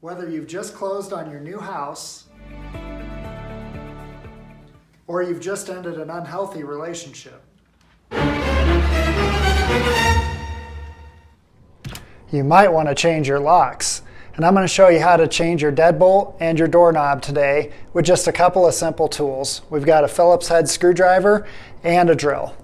Whether you've just closed on your new house or you've just ended an unhealthy relationship, you might want to change your locks. And I'm going to show you how to change your deadbolt and your doorknob today with just a couple of simple tools. We've got a Phillips head screwdriver and a drill.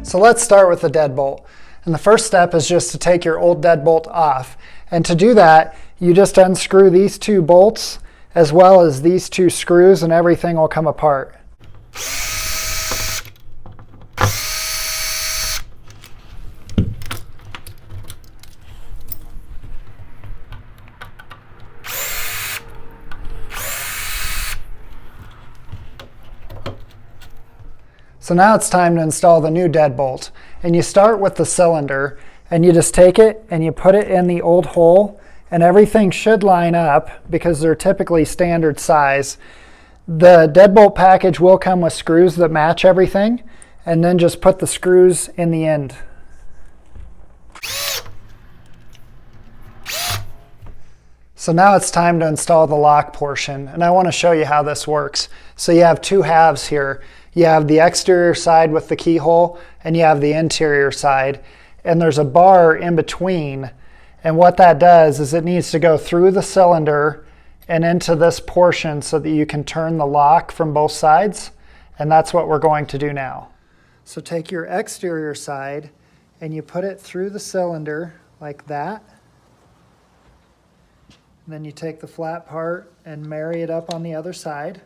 So let's start with the deadbolt. And the first step is just to take your old deadbolt off. And to do that, you just unscrew these two bolts as well as these two screws and everything will come apart. So now it's time to install the new deadbolt. And you start with the cylinder and you just take it and you put it in the old hole and everything should line up because they're typically standard size. The deadbolt package will come with screws that match everything, and then just put the screws in the end. So now it's time to install the lock portion, and I want to show you how this works. So you have two halves here. You have the exterior side with the keyhole, and you have the interior side. And there's a bar in between. And what that does is it needs to go through the cylinder and into this portion so that you can turn the lock from both sides. And that's what we're going to do now. So take your exterior side and you put it through the cylinder like that. And then you take the flat part and marry it up on the other side.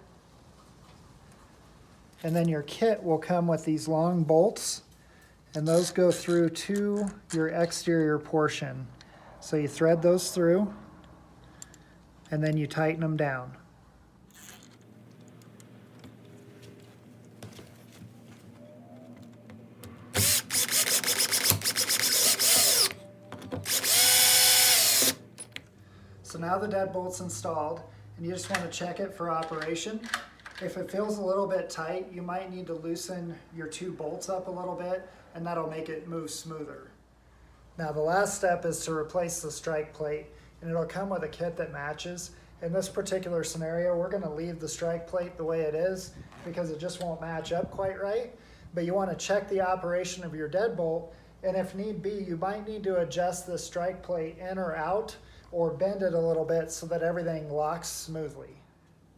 And then your kit will come with these long bolts, and those go through to your exterior portion. So you thread those through, and then you tighten them down. So now the deadbolt's installed, and you just want to check it for operation. If it feels a little bit tight, you might need to loosen your two bolts up a little bit, and that'll make it move smoother. Now the last step is to replace the strike plate, and it'll come with a kit that matches. In this particular scenario, we're going to leave the strike plate the way it is because it just won't match up quite right. But you want to check the operation of your deadbolt, and if need be, you might need to adjust the strike plate in or out or bend it a little bit so that everything locks smoothly.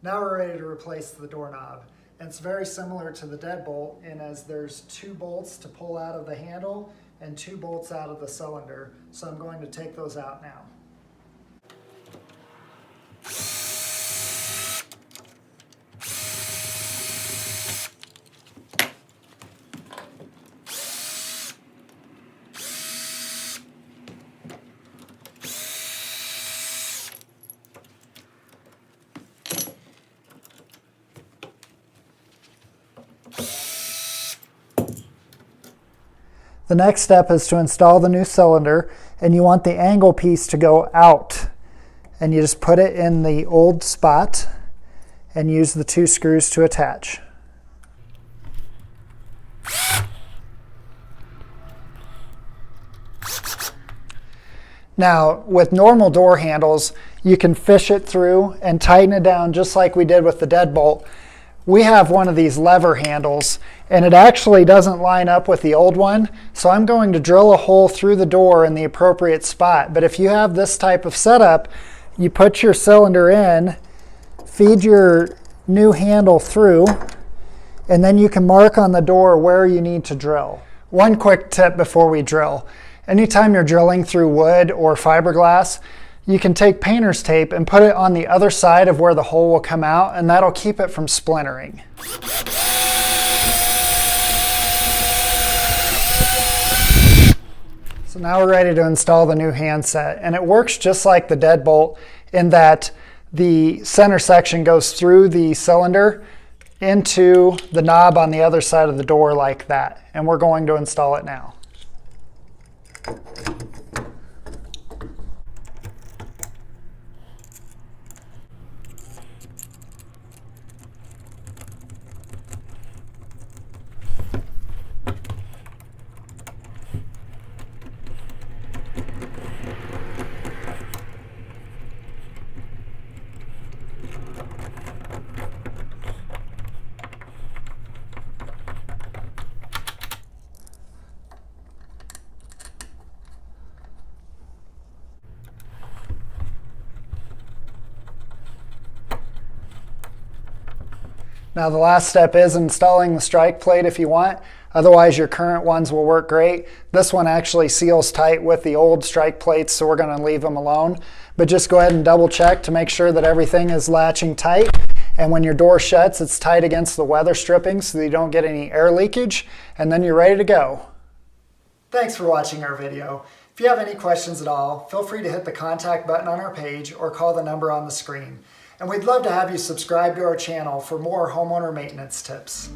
Now we're ready to replace the doorknob. And it's very similar to the deadbolt in as there's two bolts to pull out of the handle and two bolts out of the cylinder. So I'm going to take those out now. The next step is to install the new cylinder, and you want the angle piece to go out. And you just put it in the old spot and use the two screws to attach. Now, with normal door handles, you can fish it through and tighten it down just like we did with the deadbolt. We have one of these lever handles, and it actually doesn't line up with the old one, so I'm going to drill a hole through the door in the appropriate spot. But if you have this type of setup, you put your cylinder in, feed your new handle through, and then you can mark on the door where you need to drill. One quick tip before we drill. Anytime you're drilling through wood or fiberglass, you can take painter's tape and put it on the other side of where the hole will come out, and that'll keep it from splintering. So now we're ready to install the new handset, and it works just like the deadbolt in that the center section goes through the cylinder into the knob on the other side of the door like that, and we're going to install it now. Now the last step is installing the strike plate if you want. Otherwise your current ones will work great. This one actually seals tight with the old strike plates, so we're going to leave them alone. But just go ahead and double check to make sure that everything is latching tight. And when your door shuts, it's tight against the weather stripping so that you don't get any air leakage. And then you're ready to go. Thanks for watching our video. If you have any questions at all, feel free to hit the contact button on our page or call the number on the screen. And we'd love to have you subscribe to our channel for more homeowner maintenance tips.